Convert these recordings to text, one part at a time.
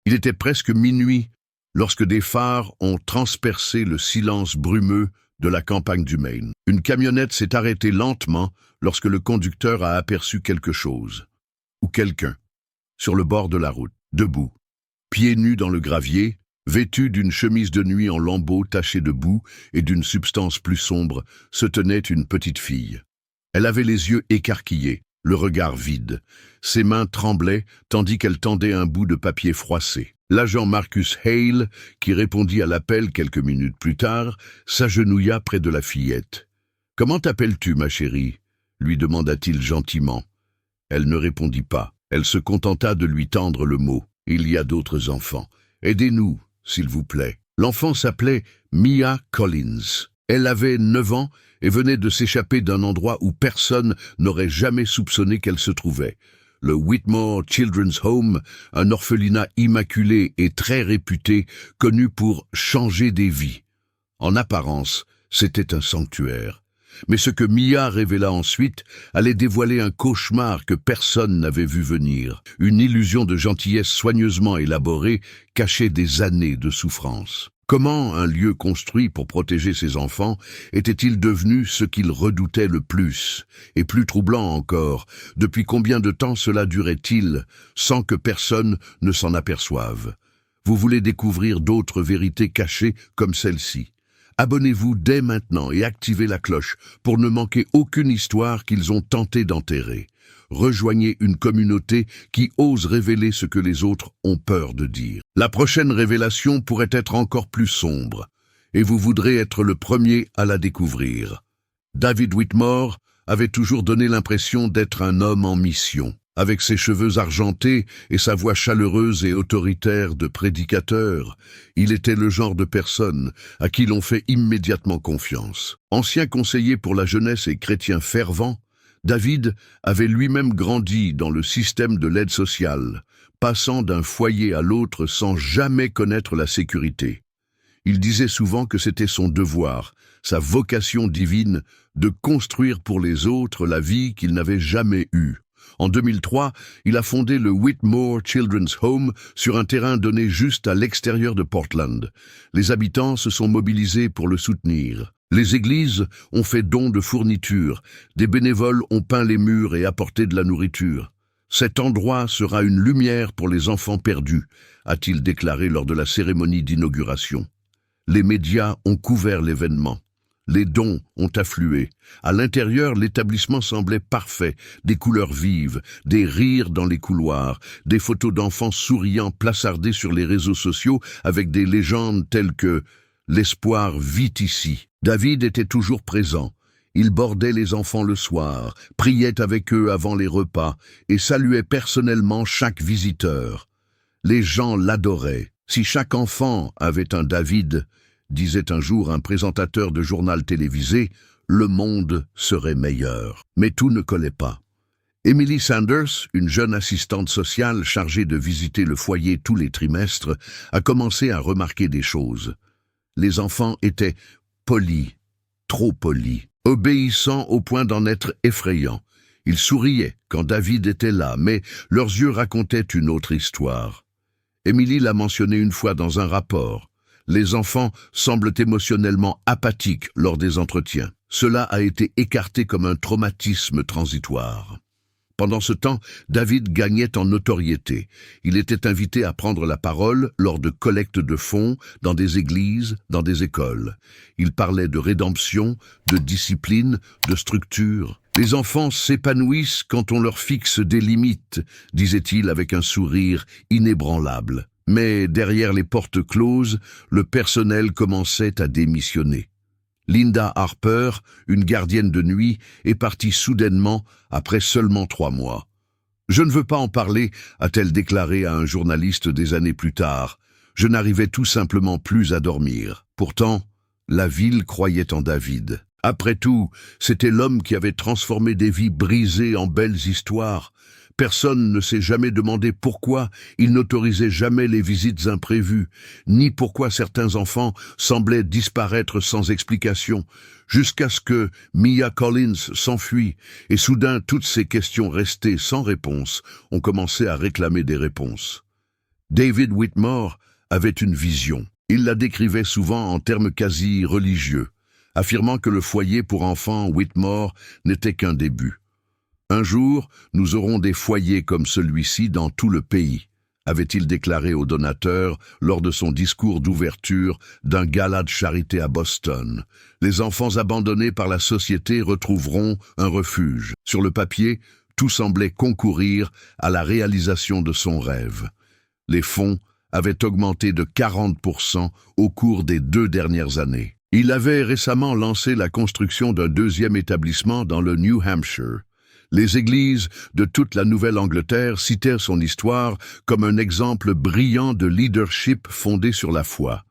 Il était presque minuit lorsque des phares ont transpercé le silence brumeux de la campagne du Maine. Une camionnette s'est arrêtée lentement lorsque le conducteur a aperçu quelque chose, ou quelqu'un, sur le bord de la route, debout, pieds nus dans le gravier, vêtu d'une chemise de nuit en lambeaux tachée de boue et d'une substance plus sombre, se tenait une petite fille. Elle avait les yeux écarquillés, le regard vide. Ses mains tremblaient tandis qu'elle tendait un bout de papier froissé. L'agent Marcus Hale, qui répondit à l'appel quelques minutes plus tard, s'agenouilla près de la fillette. « Comment t'appelles-tu, ma chérie ?» lui demanda-t-il gentiment. Elle ne répondit pas. Elle se contenta de lui tendre le mot. « Il y a d'autres enfants. Aidez-nous, s'il vous plaît. » L'enfant s'appelait Mia Collins. Elle avait 9 ans et venait de s'échapper d'un endroit où personne n'aurait jamais soupçonné qu'elle se trouvait. Le Whitmore Children's Home, un orphelinat immaculé et très réputé, connu pour changer des vies. En apparence, c'était un sanctuaire. Mais ce que Mia révéla ensuite allait dévoiler un cauchemar que personne n'avait vu venir. Une illusion de gentillesse soigneusement élaborée cachait des années de souffrance. Comment un lieu construit pour protéger ses enfants était-il devenu ce qu'il redoutait le plus? Et plus troublant encore, depuis combien de temps cela durait-il sans que personne ne s'en aperçoive? Vous voulez découvrir d'autres vérités cachées comme celle-ci? Abonnez-vous dès maintenant et activez la cloche pour ne manquer aucune histoire qu'ils ont tenté d'enterrer. Rejoignez une communauté qui ose révéler ce que les autres ont peur de dire. La prochaine révélation pourrait être encore plus sombre, et vous voudrez être le premier à la découvrir. David Whitmore avait toujours donné l'impression d'être un homme en mission. Avec ses cheveux argentés et sa voix chaleureuse et autoritaire de prédicateur, il était le genre de personne à qui l'on fait immédiatement confiance. Ancien conseiller pour la jeunesse et chrétien fervent, David avait lui-même grandi dans le système de l'aide sociale, passant d'un foyer à l'autre sans jamais connaître la sécurité. Il disait souvent que c'était son devoir, sa vocation divine, de construire pour les autres la vie qu'il n'avait jamais eue. En 2003, il a fondé le Whitmore Children's Home sur un terrain donné juste à l'extérieur de Portland. Les habitants se sont mobilisés pour le soutenir. Les églises ont fait don de fournitures, des bénévoles ont peint les murs et apporté de la nourriture. Cet endroit sera une lumière pour les enfants perdus, a-t-il déclaré lors de la cérémonie d'inauguration. Les médias ont couvert l'événement. Les dons ont afflué. À l'intérieur, l'établissement semblait parfait, des couleurs vives, des rires dans les couloirs, des photos d'enfants souriants plaçardées sur les réseaux sociaux avec des légendes telles que « L'espoir vit ici ». David était toujours présent. Il bordait les enfants le soir, priait avec eux avant les repas et saluait personnellement chaque visiteur. Les gens l'adoraient. Si chaque enfant avait un David, disait un jour un présentateur de journal télévisé, le monde serait meilleur. Mais tout ne collait pas. Emily Sanders, une jeune assistante sociale chargée de visiter le foyer tous les trimestres, a commencé à remarquer des choses. Les enfants étaient polis, trop polis, obéissants au point d'en être effrayants. Ils souriaient quand David était là, mais leurs yeux racontaient une autre histoire. Emily l'a mentionné une fois dans un rapport. Les enfants semblent émotionnellement apathiques lors des entretiens. Cela a été écarté comme un traumatisme transitoire. Pendant ce temps, David gagnait en notoriété. Il était invité à prendre la parole lors de collectes de fonds, dans des églises, dans des écoles. Il parlait de rédemption, de discipline, de structure. Les enfants s'épanouissent quand on leur fixe des limites, disait-il avec un sourire inébranlable. Mais derrière les portes closes, le personnel commençait à démissionner. Linda Harper, une gardienne de nuit, est partie soudainement après seulement 3 mois. « Je ne veux pas en parler », a-t-elle déclaré à un journaliste des années plus tard. « Je n'arrivais tout simplement plus à dormir. » Pourtant, la ville croyait en David. Après tout, c'était l'homme qui avait transformé des vies brisées en belles histoires. Personne ne s'est jamais demandé pourquoi il n'autorisait jamais les visites imprévues, ni pourquoi certains enfants semblaient disparaître sans explication, jusqu'à ce que Mia Collins s'enfuit, et soudain toutes ces questions restées sans réponse ont commencé à réclamer des réponses. David Whitmore avait une vision. Il la décrivait souvent en termes quasi religieux, affirmant que le foyer pour enfants Whitmore n'était qu'un début. Un jour, nous aurons des foyers comme celui-ci dans tout le pays, avait-il déclaré aux donateurs lors de son discours d'ouverture d'un gala de charité à Boston. Les enfants abandonnés par la société retrouveront un refuge. Sur le papier, tout semblait concourir à la réalisation de son rêve. Les fonds avaient augmenté de 40% au cours des 2 dernières années. Il avait récemment lancé la construction d'un 2e établissement dans le New Hampshire. Les églises de toute la Nouvelle-Angleterre citèrent son histoire comme un exemple brillant de leadership fondé sur la foi.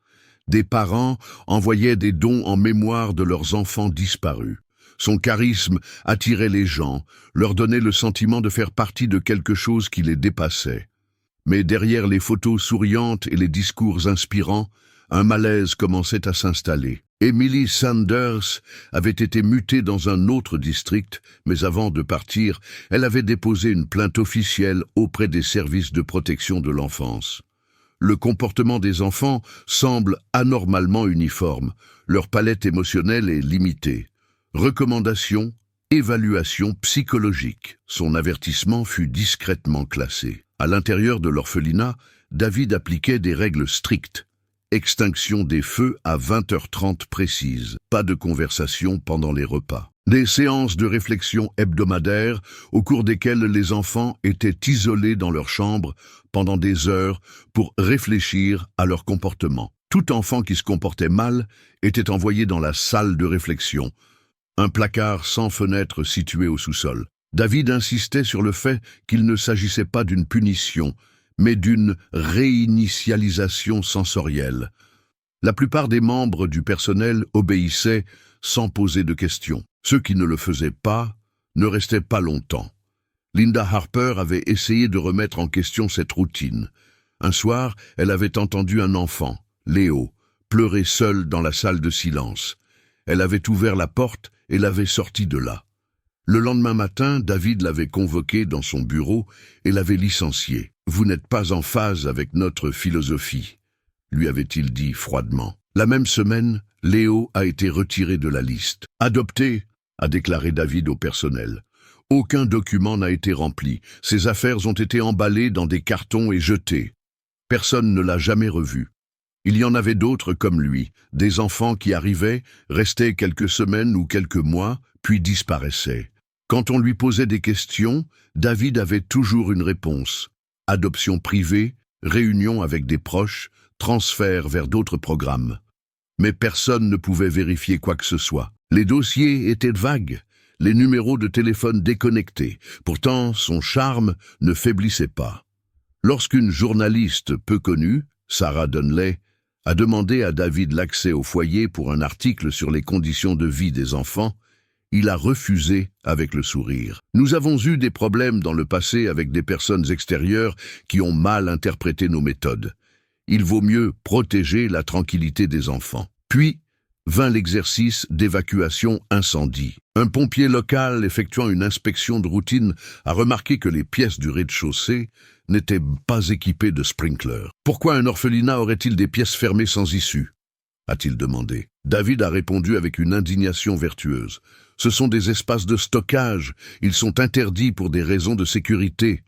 Des parents envoyaient des dons en mémoire de leurs enfants disparus. Son charisme attirait les gens, leur donnait le sentiment de faire partie de quelque chose qui les dépassait. Mais derrière les photos souriantes et les discours inspirants, un malaise commençait à s'installer. Emily Sanders avait été mutée dans un autre district, mais avant de partir, elle avait déposé une plainte officielle auprès des services de protection de l'enfance. Le comportement des enfants semble anormalement uniforme, leur palette émotionnelle est limitée. Recommandations, évaluation psychologique. Son avertissement fut discrètement classé. À l'intérieur de l'orphelinat, David appliquait des règles strictes. Extinction des feux à 20h30 précises. Pas de conversation pendant les repas. Des séances de réflexion hebdomadaires au cours desquelles les enfants étaient isolés dans leur chambre pendant des heures pour réfléchir à leur comportement. Tout enfant qui se comportait mal était envoyé dans la salle de réflexion, un placard sans fenêtre situé au sous-sol. David insistait sur le fait qu'il ne s'agissait pas d'une punition, mais d'une réinitialisation sensorielle. La plupart des membres du personnel obéissaient sans poser de questions. Ceux qui ne le faisaient pas ne restaient pas longtemps. Linda Harper avait essayé de remettre en question cette routine. Un soir, elle avait entendu un enfant, Léo, pleurer seul dans la salle de silence. Elle avait ouvert la porte et l'avait sorti de là. Le lendemain matin, David l'avait convoqué dans son bureau et l'avait licencié. « Vous n'êtes pas en phase avec notre philosophie », lui avait-il dit froidement. La même semaine, Léo a été retiré de la liste. « Adopté », a déclaré David au personnel. Aucun document n'a été rempli. Ses affaires ont été emballées dans des cartons et jetées. Personne ne l'a jamais revu. Il y en avait d'autres comme lui, des enfants qui arrivaient, restaient quelques semaines ou quelques mois, puis disparaissaient. Quand on lui posait des questions, David avait toujours une réponse. Adoption privée, réunion avec des proches, transfert vers d'autres programmes. Mais personne ne pouvait vérifier quoi que ce soit. Les dossiers étaient vagues, les numéros de téléphone déconnectés. Pourtant, son charme ne faiblissait pas. Lorsqu'une journaliste peu connue, Sarah Donnelly, a demandé à David l'accès au foyer pour un article sur les conditions de vie des enfants, il a refusé avec le sourire. Nous avons eu des problèmes dans le passé avec des personnes extérieures qui ont mal interprété nos méthodes. Il vaut mieux protéger la tranquillité des enfants. Puis vint l'exercice d'évacuation incendie. Un pompier local effectuant une inspection de routine a remarqué que les pièces du rez-de-chaussée n'étaient pas équipées de sprinklers. Pourquoi un orphelinat aurait-il des pièces fermées sans issue ? A-t-il demandé. David a répondu avec une indignation vertueuse. Ce sont des espaces de stockage, ils sont interdits pour des raisons de sécurité.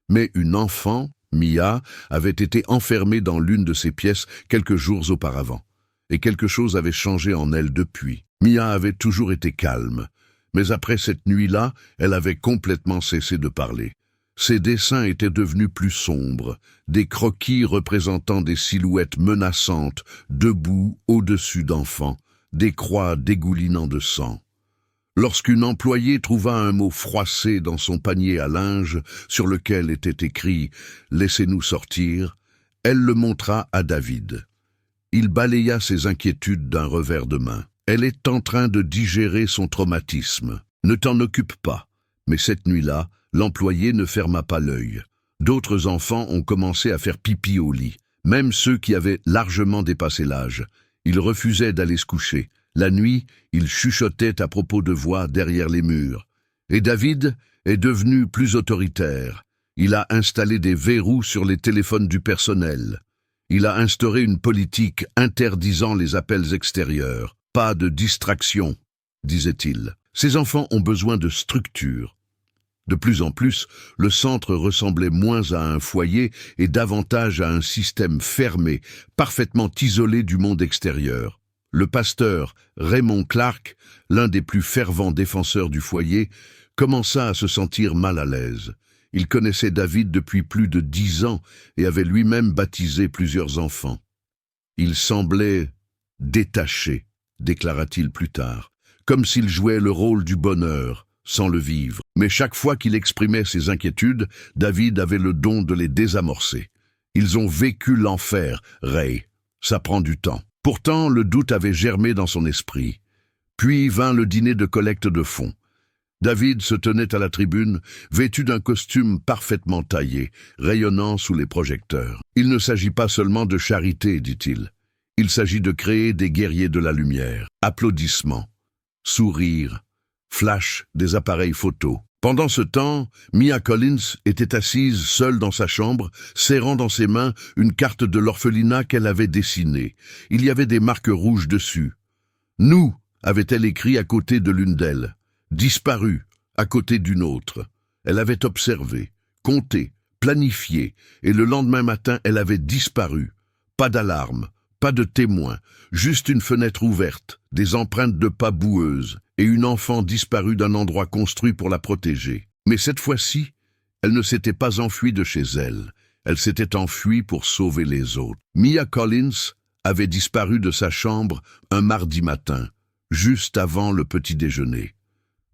Mais une enfant, Mia, avait été enfermée dans l'une de ces pièces quelques jours auparavant. Et quelque chose avait changé en elle depuis. Mia avait toujours été calme, mais après cette nuit-là, elle avait complètement cessé de parler. Ses dessins étaient devenus plus sombres, des croquis représentant des silhouettes menaçantes, debout au-dessus d'enfants, des croix dégoulinant de sang. Lorsqu'une employée trouva un mot froissé dans son panier à linge, sur lequel était écrit « Laissez-nous sortir », elle le montra à David. Il balaya ses inquiétudes d'un revers de main. « Elle est en train de digérer son traumatisme. Ne t'en occupe pas. » Mais cette nuit-là, l'employé ne ferma pas l'œil. D'autres enfants ont commencé à faire pipi au lit, même ceux qui avaient largement dépassé l'âge. Ils refusaient d'aller se coucher. La nuit, ils chuchotaient à propos de voix derrière les murs. Et David est devenu plus autoritaire. Il a installé des verrous sur les téléphones du personnel. Il a instauré une politique interdisant les appels extérieurs. Pas de distraction, disait-il. Ces enfants ont besoin de structure. De plus en plus, le centre ressemblait moins à un foyer et davantage à un système fermé, parfaitement isolé du monde extérieur. Le pasteur Raymond Clark, l'un des plus fervents défenseurs du foyer, commença à se sentir mal à l'aise. Il connaissait David depuis plus de 10 ans et avait lui-même baptisé plusieurs enfants. Il semblait détaché, déclara-t-il plus tard, comme s'il jouait le rôle du bonheur, sans le vivre. Mais chaque fois qu'il exprimait ses inquiétudes, David avait le don de les désamorcer. Ils ont vécu l'enfer, Ray. Ça prend du temps. Pourtant, le doute avait germé dans son esprit. Puis vint le dîner de collecte de fonds. David se tenait à la tribune, vêtu d'un costume parfaitement taillé, rayonnant sous les projecteurs. « Il ne s'agit pas seulement de charité, dit-il. Il s'agit de créer des guerriers de la lumière. » Applaudissements, sourires, flash des appareils photo. Pendant ce temps, Mia Collins était assise seule dans sa chambre, serrant dans ses mains une carte de l'orphelinat qu'elle avait dessinée. Il y avait des marques rouges dessus. « Nous » avait-elle écrit à côté de l'une d'elles. « Disparu » à côté d'une autre. Elle avait observé, compté, planifié, et le lendemain matin, elle avait disparu. Pas d'alarme, pas de témoin, juste une fenêtre ouverte, des empreintes de pas boueuses, et une enfant disparue d'un endroit construit pour la protéger. Mais cette fois-ci, elle ne s'était pas enfuie de chez elle. Elle s'était enfuie pour sauver les autres. Mia Collins avait disparu de sa chambre un mardi matin, juste avant le petit déjeuner.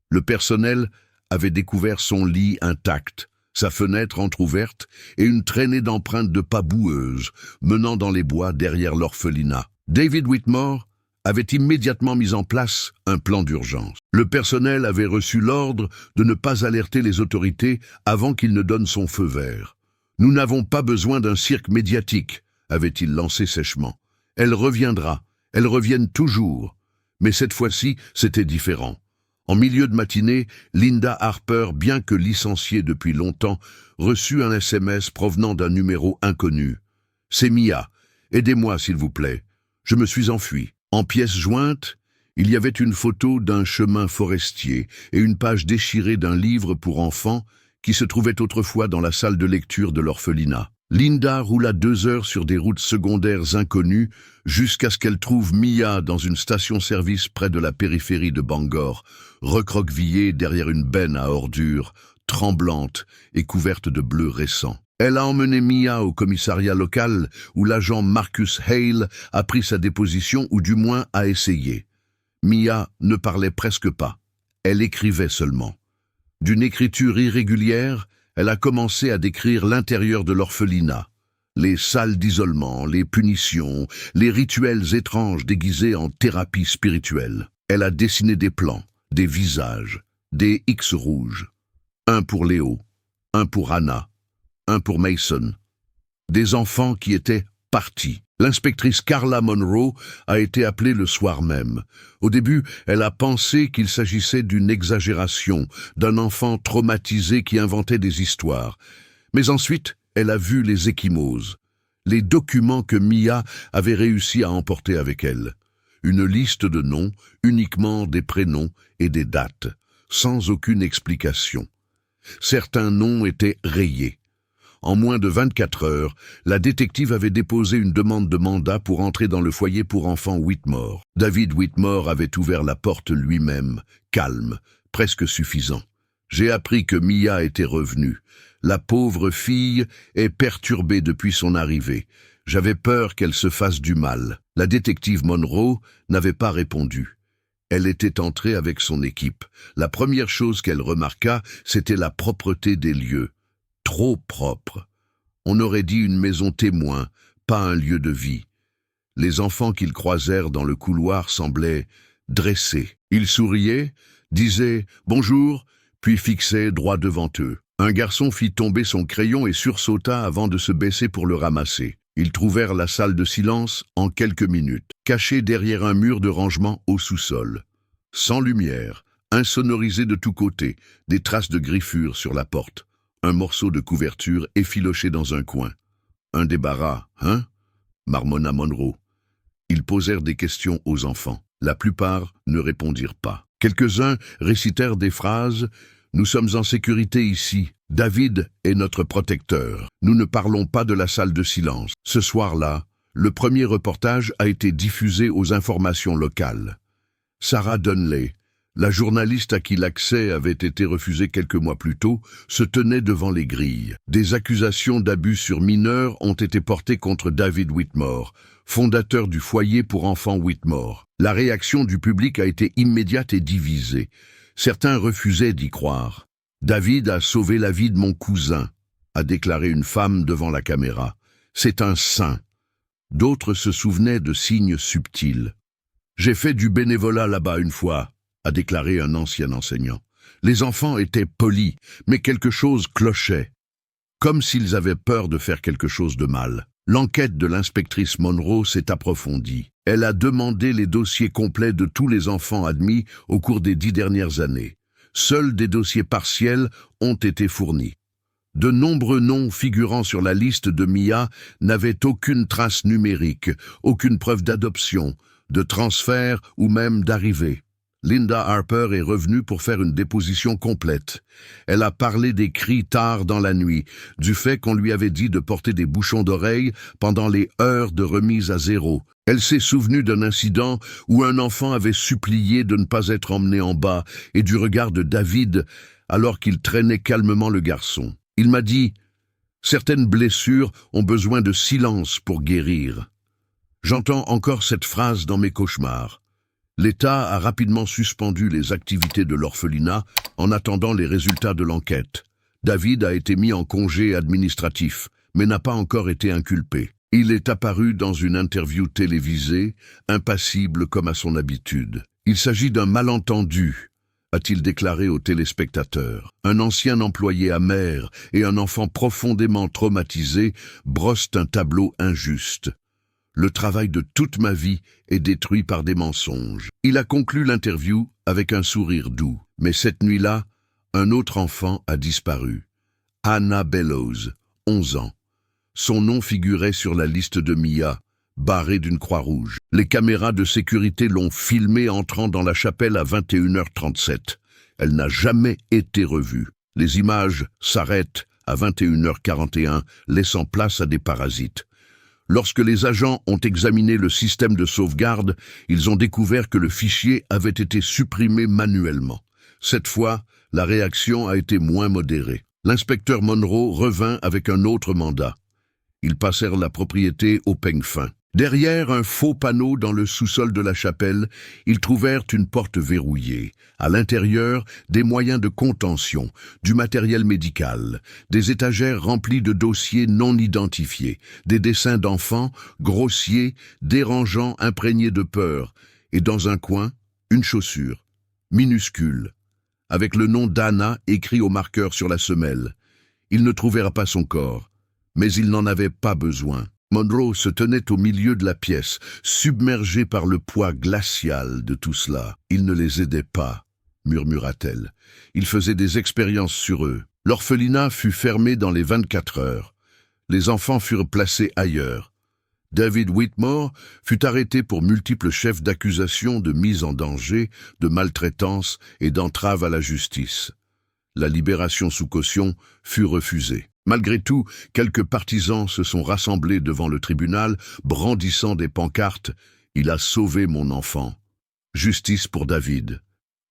Le personnel avait découvert son lit intact, sa fenêtre entr'ouverte et une traînée d'empreintes de pas boueuses menant dans les bois derrière l'orphelinat. David Whitmore avait immédiatement mis en place un plan d'urgence. Le personnel avait reçu l'ordre de ne pas alerter les autorités avant qu'il ne donne son feu vert. « Nous n'avons pas besoin d'un cirque médiatique », avait-il lancé sèchement. « Elle reviendra, elles reviennent toujours. » Mais cette fois-ci, c'était différent. En milieu de matinée, Linda Harper, bien que licenciée depuis longtemps, reçut un SMS provenant d'un numéro inconnu. « C'est Mia. Aidez-moi, s'il vous plaît. Je me suis enfuie. » En pièce jointe, il y avait une photo d'un chemin forestier et une page déchirée d'un livre pour enfants qui se trouvait autrefois dans la salle de lecture de l'orphelinat. Linda roula 2 heures sur des routes secondaires inconnues jusqu'à ce qu'elle trouve Mia dans une station-service près de la périphérie de Bangor, recroquevillée derrière une benne à ordures, tremblante et couverte de bleu récent. Elle a emmené Mia au commissariat local où l'agent Marcus Hale a pris sa déposition ou du moins a essayé. Mia ne parlait presque pas. Elle écrivait seulement. D'une écriture irrégulière, elle a commencé à décrire l'intérieur de l'orphelinat. Les salles d'isolement, les punitions, les rituels étranges déguisés en thérapie spirituelle. Elle a dessiné des plans, des visages, des X rouges. Un pour Léo, un pour Anna, un pour Mason. Des enfants qui étaient partis. L'inspectrice Carla Monroe a été appelée le soir même. Au début, elle a pensé qu'il s'agissait d'une exagération, d'un enfant traumatisé qui inventait des histoires. Mais ensuite, elle a vu les ecchymoses, les documents que Mia avait réussi à emporter avec elle. Une liste de noms, uniquement des prénoms et des dates, sans aucune explication. Certains noms étaient rayés. En moins de 24 heures, la détective avait déposé une demande de mandat pour entrer dans le foyer pour enfants Whitmore. David Whitmore avait ouvert la porte lui-même, calme, presque suffisant. J'ai appris que Mia était revenue. La pauvre fille est perturbée depuis son arrivée. J'avais peur qu'elle se fasse du mal. La détective Monroe n'avait pas répondu. Elle était entrée avec son équipe. La première chose qu'elle remarqua, c'était la propreté des lieux. Trop propre. On aurait dit une maison témoin, pas un lieu de vie. Les enfants qu'ils croisèrent dans le couloir semblaient dressés. Ils souriaient, disaient « bonjour », puis fixaient droit devant eux. Un garçon fit tomber son crayon et sursauta avant de se baisser pour le ramasser. Ils trouvèrent la salle de silence en quelques minutes, cachée derrière un mur de rangement au sous-sol. Sans lumière, insonorisé de tous côtés, des traces de griffures sur la porte. un morceau de couverture effiloché dans un coin. Un débarras, hein? Marmonna Monroe. Ils posèrent des questions aux enfants. La plupart ne répondirent pas. Quelques-uns récitèrent des phrases « Nous sommes en sécurité ici. David est notre protecteur. Nous ne parlons pas de la salle de silence. » Ce soir-là, le premier reportage a été diffusé aux informations locales. Sarah Donnelly, la journaliste à qui l'accès avait été refusé quelques mois plus tôt, se tenait devant les grilles. Des accusations d'abus sur mineurs ont été portées contre David Whitmore, fondateur du foyer pour enfants Whitmore. La réaction du public a été immédiate et divisée. Certains refusaient d'y croire. « David a sauvé la vie de mon cousin », a déclaré une femme devant la caméra. « C'est un saint ». D'autres se souvenaient de signes subtils. « J'ai fait du bénévolat là-bas une fois », a déclaré un ancien enseignant. Les enfants étaient polis, mais quelque chose clochait, comme s'ils avaient peur de faire quelque chose de mal. L'enquête de l'inspectrice Monroe s'est approfondie. Elle a demandé les dossiers complets de tous les enfants admis au cours des 10 dernières années. Seuls des dossiers partiels ont été fournis. De nombreux noms figurant sur la liste de Mia n'avaient aucune trace numérique, aucune preuve d'adoption, de transfert ou même d'arrivée. Linda Harper est revenue pour faire une déposition complète. Elle a parlé des cris tard dans la nuit, du fait qu'on lui avait dit de porter des bouchons d'oreilles pendant les heures de remise à zéro. Elle s'est souvenue d'un incident où un enfant avait supplié de ne pas être emmené en bas et du regard de David alors qu'il traînait calmement le garçon. Il m'a dit « Certaines blessures ont besoin de silence pour guérir ». J'entends encore cette phrase dans mes cauchemars. L'État a rapidement suspendu les activités de l'orphelinat en attendant les résultats de l'enquête. David a été mis en congé administratif, mais n'a pas encore été inculpé. Il est apparu dans une interview télévisée, impassible comme à son habitude. Il s'agit d'un malentendu, a-t-il déclaré aux téléspectateurs. Un ancien employé amer et un enfant profondément traumatisé brossent un tableau injuste. Le travail de toute ma vie est détruit par des mensonges. Il a conclu l'interview avec un sourire doux. Mais cette nuit-là, un autre enfant a disparu. Anna Bellows, 11 ans. Son nom figurait sur la liste de Mia, barrée d'une croix rouge. Les caméras de sécurité l'ont filmée entrant dans la chapelle à 21h37. Elle n'a jamais été revue. Les images s'arrêtent à 21h41, laissant place à des parasites. Lorsque les agents ont examiné le système de sauvegarde, ils ont découvert que le fichier avait été supprimé manuellement. Cette fois, la réaction a été moins modérée. L'inspecteur Monroe revint avec un autre mandat. Ils passèrent la propriété au peigne fin. Derrière un faux panneau dans le sous-sol de la chapelle, ils trouvèrent une porte verrouillée. À l'intérieur, des moyens de contention, du matériel médical, des étagères remplies de dossiers non identifiés, des dessins d'enfants, grossiers, dérangeants, imprégnés de peur, et dans un coin, une chaussure, minuscule, avec le nom d'Anna écrit au marqueur sur la semelle. Ils ne trouvèrent pas son corps, mais ils n'en avaient pas besoin. Monroe se tenait au milieu de la pièce, submergée par le poids glacial de tout cela. « Il ne les aidait pas », murmura-t-elle. « Il faisait des expériences sur eux. » L'orphelinat fut fermé dans les 24 heures. Les enfants furent placés ailleurs. David Whitmore fut arrêté pour multiples chefs d'accusation de mise en danger, de maltraitance et d'entrave à la justice. La libération sous caution fut refusée. Malgré tout, quelques partisans se sont rassemblés devant le tribunal, brandissant des pancartes « Il a sauvé mon enfant ». Justice pour David.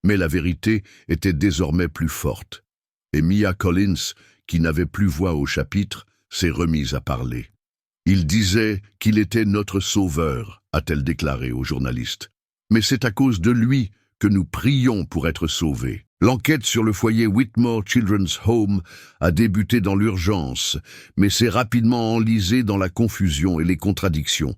Mais la vérité était désormais plus forte. Et Mia Collins, qui n'avait plus voix au chapitre, s'est remise à parler. « Il disait qu'il était notre sauveur », a-t-elle déclaré aux journalistes. « Mais c'est à cause de lui que nous prions pour être sauvés. » L'enquête sur le foyer Whitmore Children's Home a débuté dans l'urgence, mais s'est rapidement enlisée dans la confusion et les contradictions.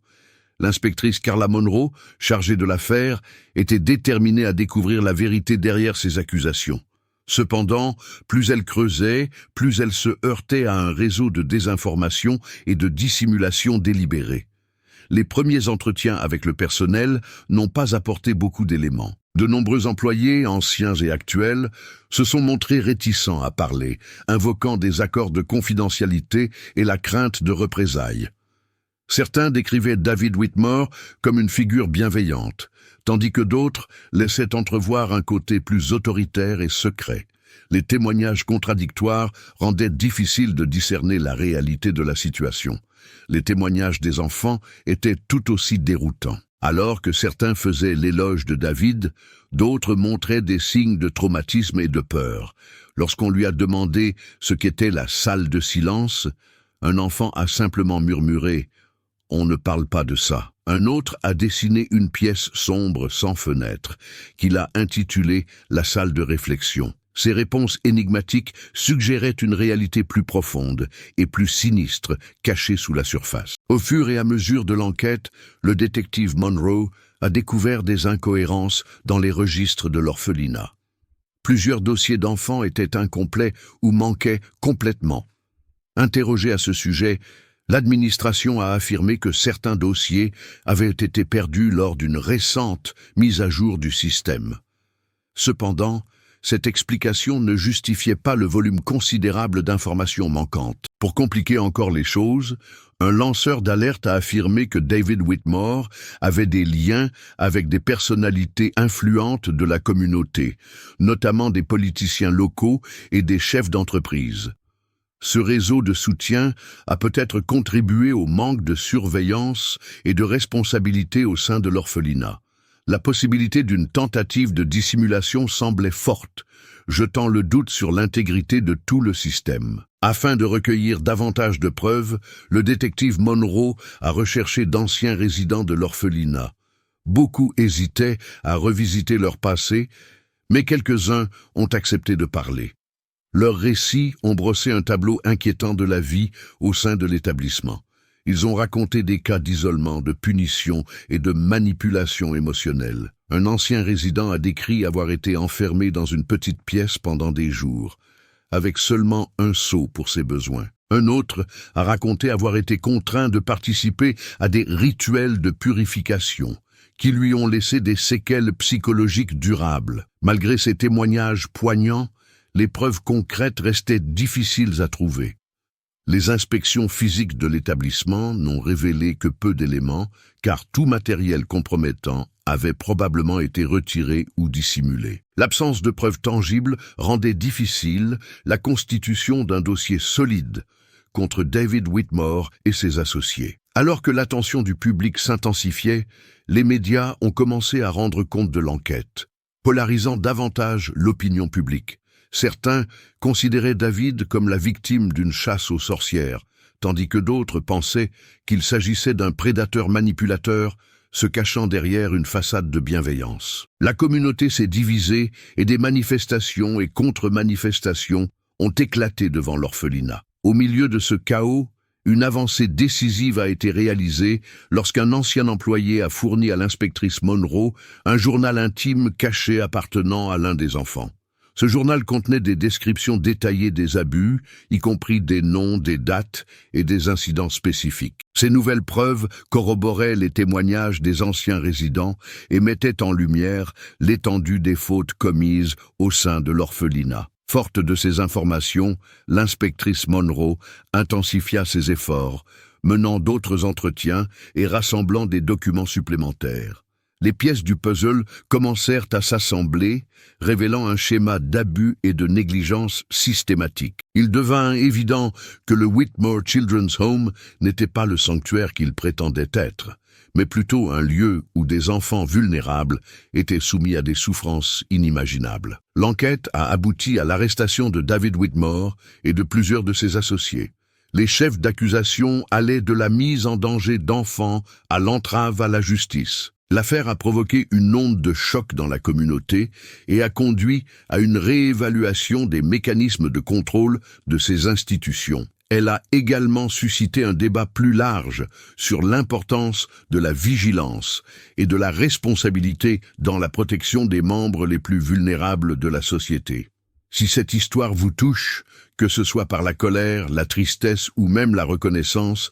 L'inspectrice Carla Monroe, chargée de l'affaire, était déterminée à découvrir la vérité derrière ces accusations. Cependant, plus elle creusait, plus elle se heurtait à un réseau de désinformation et de dissimulation délibérée. Les premiers entretiens avec le personnel n'ont pas apporté beaucoup d'éléments. De nombreux employés, anciens et actuels, se sont montrés réticents à parler, invoquant des accords de confidentialité et la crainte de représailles. Certains décrivaient David Whitmore comme une figure bienveillante, tandis que d'autres laissaient entrevoir un côté plus autoritaire et secret. Les témoignages contradictoires rendaient difficile de discerner la réalité de la situation. Les témoignages des enfants étaient tout aussi déroutants. Alors que certains faisaient l'éloge de David, d'autres montraient des signes de traumatisme et de peur. Lorsqu'on lui a demandé ce qu'était la salle de silence, un enfant a simplement murmuré « On ne parle pas de ça ». Un autre a dessiné une pièce sombre sans fenêtre, qu'il a intitulée « La salle de réflexion ». Ces réponses énigmatiques suggéraient une réalité plus profonde et plus sinistre, cachée sous la surface. Au fur et à mesure de l'enquête, le détective Monroe a découvert des incohérences dans les registres de l'orphelinat. Plusieurs dossiers d'enfants étaient incomplets ou manquaient complètement. Interrogé à ce sujet, l'administration a affirmé que certains dossiers avaient été perdus lors d'une récente mise à jour du système. Cependant, cette explication ne justifiait pas le volume considérable d'informations manquantes. Pour compliquer encore les choses, un lanceur d'alerte a affirmé que David Whitmore avait des liens avec des personnalités influentes de la communauté, notamment des politiciens locaux et des chefs d'entreprise. Ce réseau de soutien a peut-être contribué au manque de surveillance et de responsabilité au sein de l'orphelinat. La possibilité d'une tentative de dissimulation semblait forte, jetant le doute sur l'intégrité de tout le système. Afin de recueillir davantage de preuves, le détective Monroe a recherché d'anciens résidents de l'orphelinat. Beaucoup hésitaient à revisiter leur passé, mais quelques-uns ont accepté de parler. Leurs récits ont brossé un tableau inquiétant de la vie au sein de l'établissement. Ils ont raconté des cas d'isolement, de punition et de manipulation émotionnelle. Un ancien résident a décrit avoir été enfermé dans une petite pièce pendant des jours, avec seulement un seau pour ses besoins. Un autre a raconté avoir été contraint de participer à des rituels de purification qui lui ont laissé des séquelles psychologiques durables. Malgré ces témoignages poignants, les preuves concrètes restaient difficiles à trouver. Les inspections physiques de l'établissement n'ont révélé que peu d'éléments, car tout matériel compromettant avait probablement été retiré ou dissimulé. L'absence de preuves tangibles rendait difficile la constitution d'un dossier solide contre David Whitmore et ses associés. Alors que l'attention du public s'intensifiait, les médias ont commencé à rendre compte de l'enquête, polarisant davantage l'opinion publique. Certains considéraient David comme la victime d'une chasse aux sorcières, tandis que d'autres pensaient qu'il s'agissait d'un prédateur manipulateur se cachant derrière une façade de bienveillance. La communauté s'est divisée et des manifestations et contre-manifestations ont éclaté devant l'orphelinat. Au milieu de ce chaos, une avancée décisive a été réalisée lorsqu'un ancien employé a fourni à l'inspectrice Monroe un journal intime caché appartenant à l'un des enfants. Ce journal contenait des descriptions détaillées des abus, y compris des noms, des dates et des incidents spécifiques. Ces nouvelles preuves corroboraient les témoignages des anciens résidents et mettaient en lumière l'étendue des fautes commises au sein de l'orphelinat. Forte de ces informations, l'inspectrice Monroe intensifia ses efforts, menant d'autres entretiens et rassemblant des documents supplémentaires. Les pièces du puzzle commencèrent à s'assembler, révélant un schéma d'abus et de négligence systématique. Il devint évident que le Whitmore Children's Home n'était pas le sanctuaire qu'il prétendait être, mais plutôt un lieu où des enfants vulnérables étaient soumis à des souffrances inimaginables. L'enquête a abouti à l'arrestation de David Whitmore et de plusieurs de ses associés. Les chefs d'accusation allaient de la mise en danger d'enfants à l'entrave à la justice. L'affaire a provoqué une onde de choc dans la communauté et a conduit à une réévaluation des mécanismes de contrôle de ces institutions. Elle a également suscité un débat plus large sur l'importance de la vigilance et de la responsabilité dans la protection des membres les plus vulnérables de la société. Si cette histoire vous touche, que ce soit par la colère, la tristesse ou même la reconnaissance,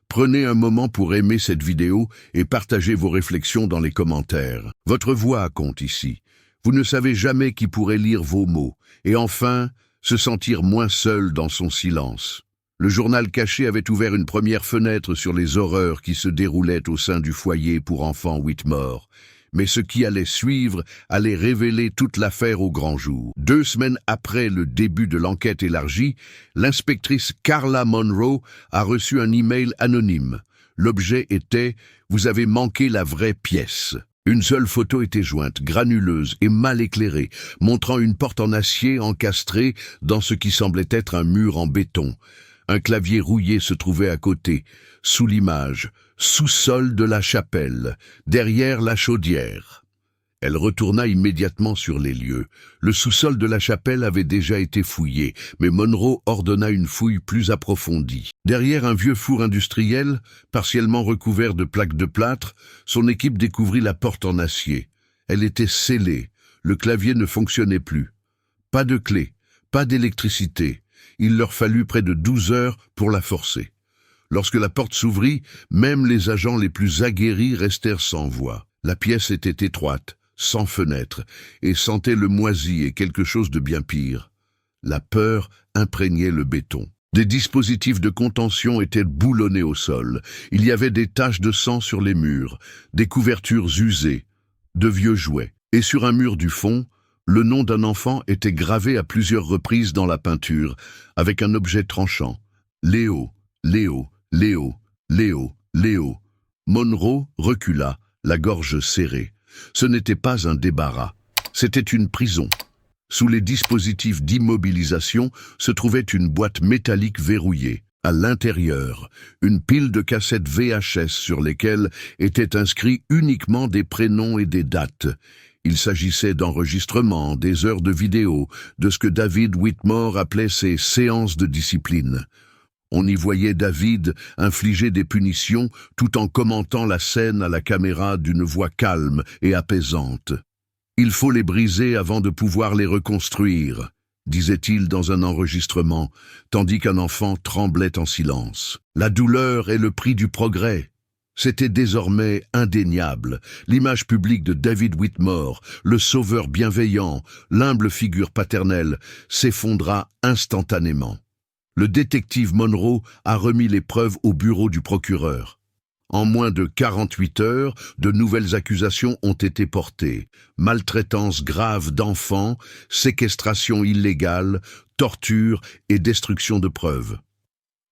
prenez un moment pour aimer cette vidéo et partagez vos réflexions dans les commentaires. Votre voix compte ici, Vous ne savez jamais qui pourrait lire vos mots. Et enfin, se sentir moins seul dans son silence. Le journal caché avait ouvert une première fenêtre sur les horreurs qui se déroulaient au sein du foyer pour enfants Whitmore. Mais ce qui allait suivre allait révéler toute l'affaire au grand jour. 2 semaines après le début de l'enquête élargie, l'inspectrice Carla Monroe a reçu un email anonyme. L'objet était « Vous avez manqué la vraie pièce ». Une seule photo était jointe, granuleuse et mal éclairée, montrant une porte en acier encastrée dans ce qui semblait être un mur en béton. Un clavier rouillé se trouvait à côté, sous l'image, sous-sol de la chapelle, derrière la chaudière. Elle retourna immédiatement sur les lieux. Le sous-sol de la chapelle avait déjà été fouillé, mais Monroe ordonna une fouille plus approfondie. Derrière un vieux four industriel, partiellement recouvert de plaques de plâtre, son équipe découvrit la porte en acier. Elle était scellée, le clavier ne fonctionnait plus. Pas de clé, pas d'électricité. Il leur fallut près de 12 heures pour la forcer. Lorsque la porte s'ouvrit, même les agents les plus aguerris restèrent sans voix. La pièce était étroite, sans fenêtre, et sentait le moisi et quelque chose de bien pire. La peur imprégnait le béton. Des dispositifs de contention étaient boulonnés au sol. Il y avait des taches de sang sur les murs, des couvertures usées, de vieux jouets. Et sur un mur du fond, le nom d'un enfant était gravé à plusieurs reprises dans la peinture, avec un objet tranchant. Léo, Léo, Léo, Léo, Léo. Monroe recula, la gorge serrée. Ce n'était pas un débarras, c'était une prison. Sous les dispositifs d'immobilisation se trouvait une boîte métallique verrouillée. À l'intérieur, une pile de cassettes VHS sur lesquelles étaient inscrits uniquement des prénoms et des dates. Il s'agissait d'enregistrements, des heures de vidéo, de ce que David Whitmore appelait ses séances de discipline. On y voyait David infliger des punitions tout en commentant la scène à la caméra d'une voix calme et apaisante. « Il faut les briser avant de pouvoir les reconstruire », disait-il dans un enregistrement, tandis qu'un enfant tremblait en silence. « La douleur est le prix du progrès ». C'était désormais indéniable. L'image publique de David Whitmore, le sauveur bienveillant, l'humble figure paternelle, s'effondra instantanément. Le détective Monroe a remis les preuves au bureau du procureur. En moins de 48 heures, de nouvelles accusations ont été portées. Maltraitance grave d'enfants, séquestration illégale, torture et destruction de preuves.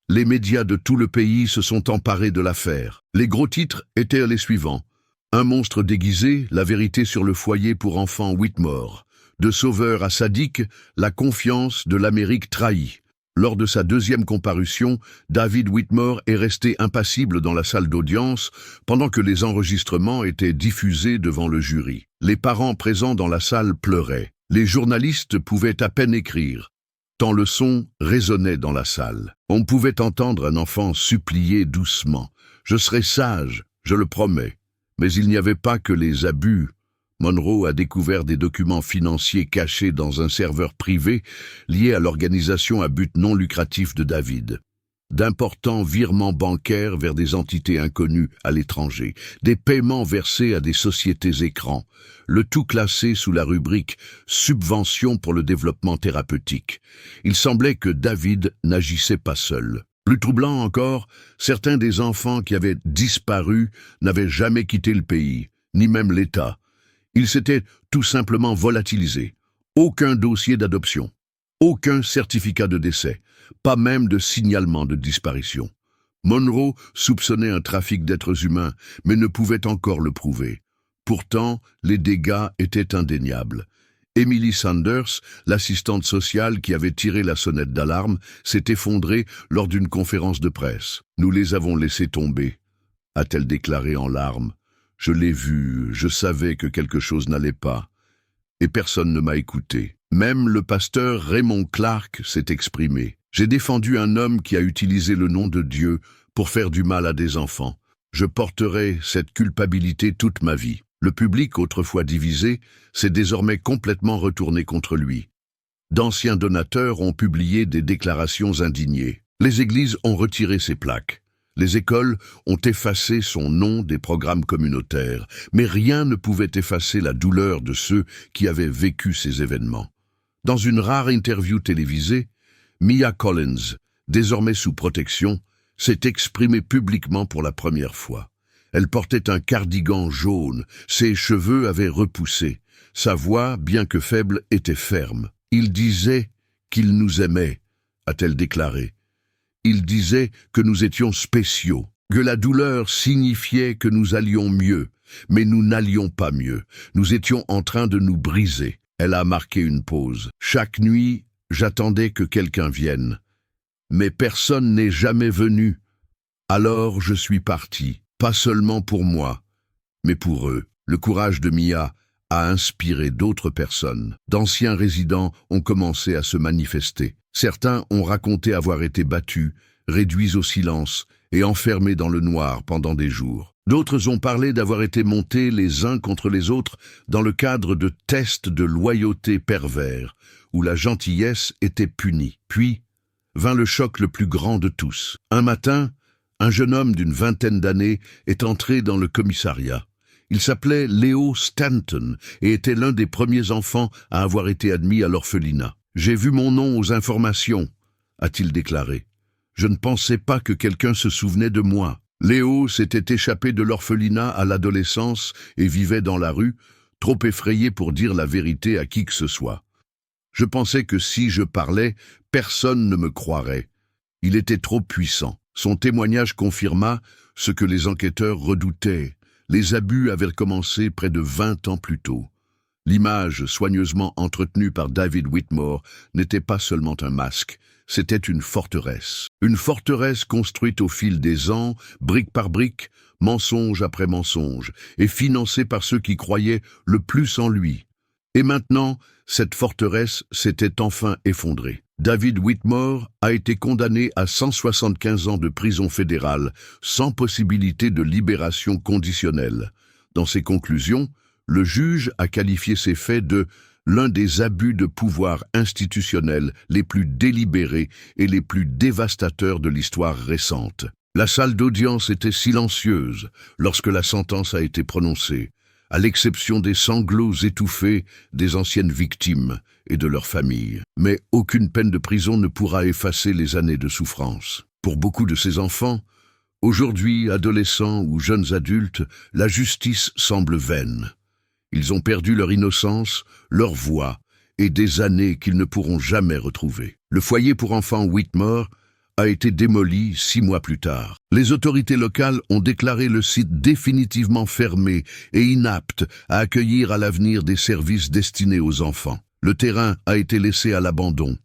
Les médias de tout le pays se sont emparés de l'affaire. Les gros titres étaient les suivants. Un monstre déguisé, la vérité sur le foyer pour enfants Whitmore. De sauveur à sadique, la confiance de l'Amérique trahie. Lors de sa deuxième comparution, David Whitmore est resté impassible dans la salle d'audience pendant que les enregistrements étaient diffusés devant le jury. Les parents présents dans la salle pleuraient. Les journalistes pouvaient à peine écrire, tant le son résonnait dans la salle. On pouvait entendre un enfant supplier doucement. « Je serai sage, je le promets. » Mais il n'y avait pas que les abus. Monroe a découvert des documents financiers cachés dans un serveur privé lié à l'organisation à but non lucratif de David. D'importants virements bancaires vers des entités inconnues à l'étranger, des paiements versés à des sociétés écrans, le tout classé sous la rubrique « Subvention pour le développement thérapeutique ». Il semblait que David n'agissait pas seul. Plus troublant encore, certains des enfants qui avaient disparu n'avaient jamais quitté le pays, ni même l'État. Ils s'étaient tout simplement volatilisés. Aucun dossier d'adoption, aucun certificat de décès, pas même de signalement de disparition. Monroe soupçonnait un trafic d'êtres humains, mais ne pouvait encore le prouver. Pourtant, les dégâts étaient indéniables. Emily Sanders, l'assistante sociale qui avait tiré la sonnette d'alarme, s'est effondrée lors d'une conférence de presse. « Nous les avons laissés tomber », a-t-elle déclaré en larmes. « Je l'ai vu, je savais que quelque chose n'allait pas. Et personne ne m'a écouté. Même le pasteur Raymond Clark s'est exprimé. J'ai défendu un homme qui a utilisé le nom de Dieu pour faire du mal à des enfants. Je porterai cette culpabilité toute ma vie. » Le public, autrefois divisé, s'est désormais complètement retourné contre lui. D'anciens donateurs ont publié des déclarations indignées. Les églises ont retiré ces plaques. Les écoles ont effacé son nom des programmes communautaires, mais rien ne pouvait effacer la douleur de ceux qui avaient vécu ces événements. Dans une rare interview télévisée, Mia Collins, désormais sous protection, s'est exprimée publiquement pour la première fois. Elle portait un cardigan jaune, ses cheveux avaient repoussé. Sa voix, bien que faible, était ferme. « Il disait qu'il nous aimait », a-t-elle déclaré. « Il disait que nous étions spéciaux, que la douleur signifiait que nous allions mieux, mais nous n'allions pas mieux. Nous étions en train de nous briser. » Elle a marqué une pause. « Chaque nuit, j'attendais que quelqu'un vienne. Mais personne n'est jamais venu. Alors je suis parti, pas seulement pour moi, mais pour eux. » Le courage de Mia a inspiré d'autres personnes. D'anciens résidents ont commencé à se manifester. Certains ont raconté avoir été battus, réduits au silence et enfermés dans le noir pendant des jours. D'autres ont parlé d'avoir été montés les uns contre les autres dans le cadre de tests de loyauté pervers, où la gentillesse était punie. Puis vint le choc le plus grand de tous. Un matin, un jeune homme d'une vingtaine d'années est entré dans le commissariat. Il s'appelait Leo Stanton et était l'un des premiers enfants à avoir été admis à l'orphelinat. « J'ai vu mon nom aux informations », a-t-il déclaré. « Je ne pensais pas que quelqu'un se souvenait de moi. » Léo s'était échappé de l'orphelinat à l'adolescence et vivait dans la rue, trop effrayé pour dire la vérité à qui que ce soit. Je pensais que si je parlais, personne ne me croirait. Il était trop puissant. Son témoignage confirma ce que les enquêteurs redoutaient. Les abus avaient commencé près de 20 ans plus tôt. L'image soigneusement entretenue par David Whitmore n'était pas seulement un masque, c'était une forteresse. Une forteresse construite au fil des ans, brique par brique, mensonge après mensonge, et financée par ceux qui croyaient le plus en lui. Et maintenant, cette forteresse s'était enfin effondrée. David Whitmore a été condamné à 175 ans de prison fédérale, sans possibilité de libération conditionnelle. Dans ses conclusions, le juge a qualifié ces faits de l'un des abus de pouvoir institutionnel les plus délibérés et les plus dévastateurs de l'histoire récente. La salle d'audience était silencieuse lorsque la sentence a été prononcée, à l'exception des sanglots étouffés des anciennes victimes et de leurs familles. Mais aucune peine de prison ne pourra effacer les années de souffrance. Pour beaucoup de ces enfants, aujourd'hui adolescents ou jeunes adultes, la justice semble vaine. Ils ont perdu leur innocence, leur voix et des années qu'ils ne pourront jamais retrouver. Le foyer pour enfants Whitmore a été démoli 6 mois plus tard. Les autorités locales ont déclaré le site définitivement fermé et inapte à accueillir à l'avenir des services destinés aux enfants. Le terrain a été laissé à l'abandon,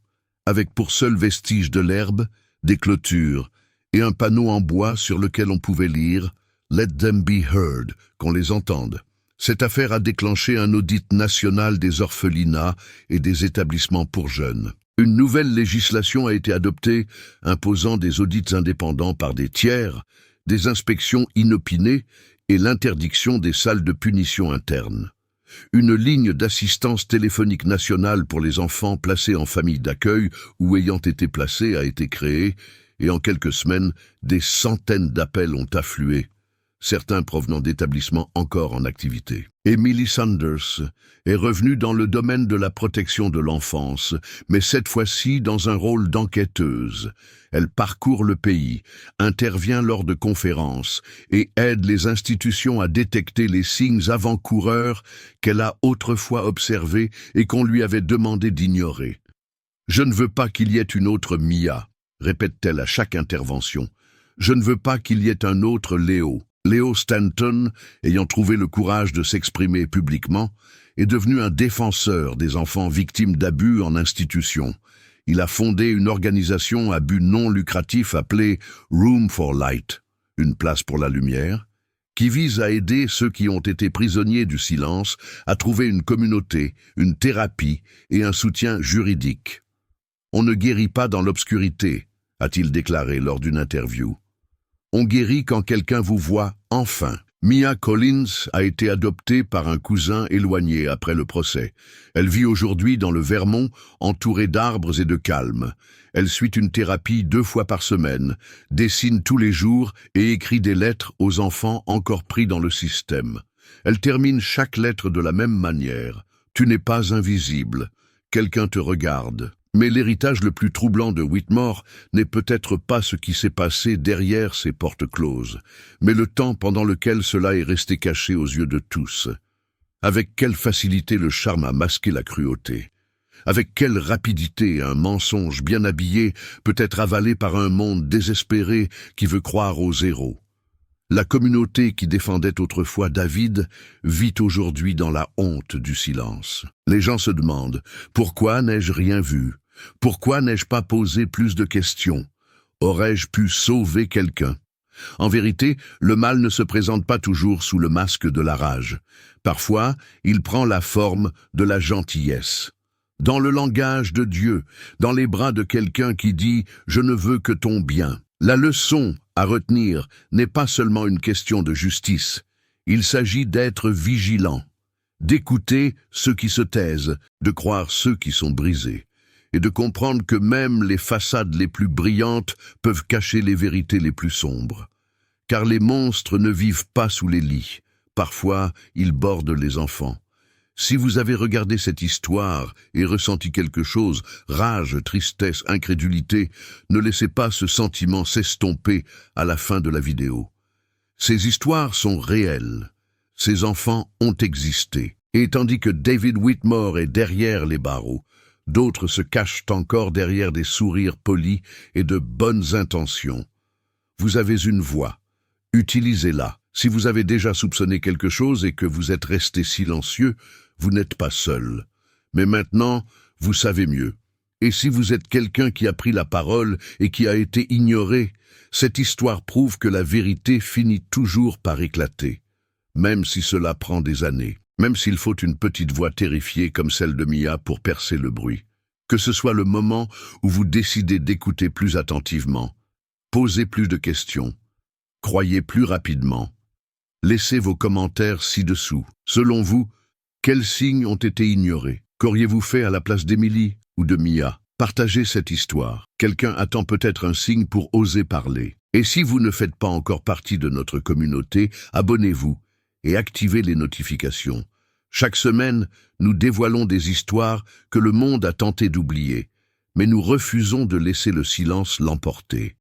avec pour seul vestige de l'herbe, des clôtures et un panneau en bois sur lequel on pouvait lire « Let them be heard », qu'on les entende. Cette affaire a déclenché un audit national des orphelinats et des établissements pour jeunes. Une nouvelle législation a été adoptée imposant des audits indépendants par des tiers, des inspections inopinées et l'interdiction des salles de punition internes. Une ligne d'assistance téléphonique nationale pour les enfants placés en famille d'accueil ou ayant été placés a été créée et en quelques semaines, des centaines d'appels ont afflué, certains provenant d'établissements encore en activité. Emily Sanders est revenue dans le domaine de la protection de l'enfance, mais cette fois-ci dans un rôle d'enquêteuse. Elle parcourt le pays, intervient lors de conférences et aide les institutions à détecter les signes avant-coureurs qu'elle a autrefois observés et qu'on lui avait demandé d'ignorer. « Je ne veux pas qu'il y ait une autre Mia », répète-t-elle à chaque intervention. « Je ne veux pas qu'il y ait un autre Léo. » Leo Stanton, ayant trouvé le courage de s'exprimer publiquement, est devenu un défenseur des enfants victimes d'abus en institution. Il a fondé une organisation à but non lucratif appelée Room for Light, une place pour la lumière, qui vise à aider ceux qui ont été prisonniers du silence à trouver une communauté, une thérapie et un soutien juridique. « On ne guérit pas dans l'obscurité », a-t-il déclaré lors d'une interview. On guérit quand quelqu'un vous voit enfin. Mia Collins a été adoptée par un cousin éloigné après le procès. Elle vit aujourd'hui dans le Vermont, entourée d'arbres et de calme. Elle suit une thérapie 2 fois par semaine, dessine tous les jours et écrit des lettres aux enfants encore pris dans le système. Elle termine chaque lettre de la même manière. « Tu n'es pas invisible. Quelqu'un te regarde. » Mais l'héritage le plus troublant de Whitmore n'est peut-être pas ce qui s'est passé derrière ces portes closes, mais le temps pendant lequel cela est resté caché aux yeux de tous. Avec quelle facilité le charme a masqué la cruauté. Avec quelle rapidité un mensonge bien habillé peut être avalé par un monde désespéré qui veut croire aux héros. La communauté qui défendait autrefois David vit aujourd'hui dans la honte du silence. Les gens se demandent « Pourquoi n'ai-je rien vu ? Pourquoi n'ai-je pas posé plus de questions ? Aurais-je pu sauver quelqu'un ?» En vérité, le mal ne se présente pas toujours sous le masque de la rage. Parfois, il prend la forme de la gentillesse. Dans le langage de Dieu, dans les bras de quelqu'un qui dit « Je ne veux que ton bien ». La leçon à retenir n'est pas seulement une question de justice. Il s'agit d'être vigilant, d'écouter ceux qui se taisent, de croire ceux qui sont brisés, et de comprendre que même les façades les plus brillantes peuvent cacher les vérités les plus sombres. Car les monstres ne vivent pas sous les lits. Parfois, ils bordent les enfants. Si vous avez regardé cette histoire et ressenti quelque chose, rage, tristesse, incrédulité, ne laissez pas ce sentiment s'estomper à la fin de la vidéo. Ces histoires sont réelles. Ces enfants ont existé. Et tandis que David Whitmore est derrière les barreaux, d'autres se cachent encore derrière des sourires polis et de bonnes intentions. Vous avez une voix. Utilisez-la. Si vous avez déjà soupçonné quelque chose et que vous êtes resté silencieux, vous n'êtes pas seul. Mais maintenant, vous savez mieux. Et si vous êtes quelqu'un qui a pris la parole et qui a été ignoré, cette histoire prouve que la vérité finit toujours par éclater, même si cela prend des années, même s'il faut une petite voix terrifiée comme celle de Mia pour percer le bruit. Que ce soit le moment où vous décidez d'écouter plus attentivement, posez plus de questions, croyez plus rapidement. Laissez vos commentaires ci-dessous. Selon vous, quels signes ont été ignorés? Qu'auriez-vous fait à la place d'Emily ou de Mia? Partagez cette histoire. Quelqu'un attend peut-être un signe pour oser parler. Et si vous ne faites pas encore partie de notre communauté, abonnez-vous et activez les notifications. Chaque semaine, nous dévoilons des histoires que le monde a tenté d'oublier, mais nous refusons de laisser le silence l'emporter.